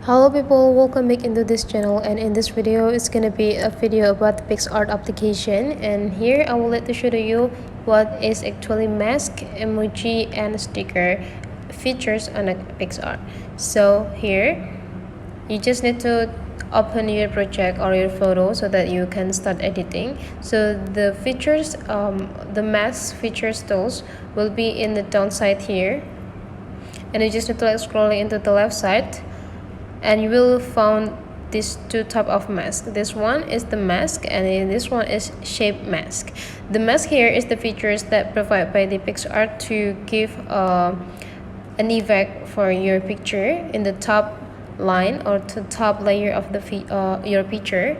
Hello people, welcome back into this channel, and in this video it's gonna be a video about the PicsArt application. And here I will let to show to you what is actually mask, emoji and sticker features on a PicsArt. So here you just need to open your project or your photo so that you can start editing. So the features, the mask features tools will be in the downside here, and you just need to scroll into the left side, and you will find these two type of mask. This one is the mask, and then this one is shape mask. The mask here is the features that provided by the PicsArt to give an effect for your picture in the top line or the top layer of the your picture.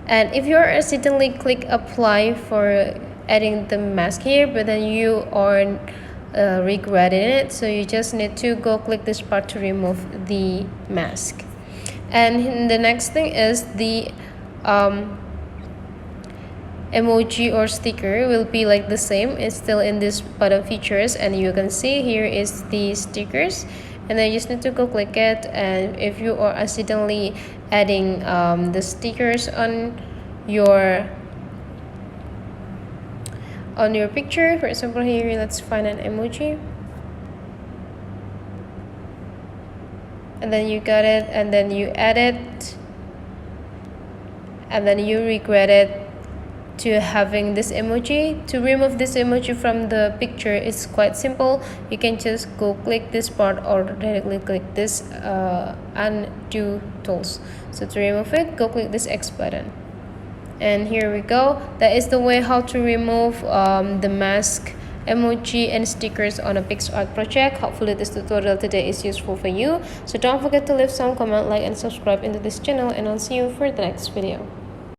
And if you accidentally click apply for adding the mask here, but then you are regretting it, so you just need to go click this part to remove the mask. And the next thing is the emoji or sticker will be like the same. It's still in this button features, and you can see here is the stickers, and then you just need to go click it. And if you are accidentally adding the stickers on your picture, for example here, let's find an emoji, and then you got it, and then you add it, and then you regret it to having this emoji. To remove this emoji from the picture, it's quite simple. You can just go click this part or directly click this undo tools. So to remove it, go click this X button. And here we go. That is the way how to remove the mask, emoji and stickers on a PicsArt project. Hopefully this tutorial today is useful for you. So don't forget to leave some comment, like and subscribe into this channel, and I'll see you for the next video.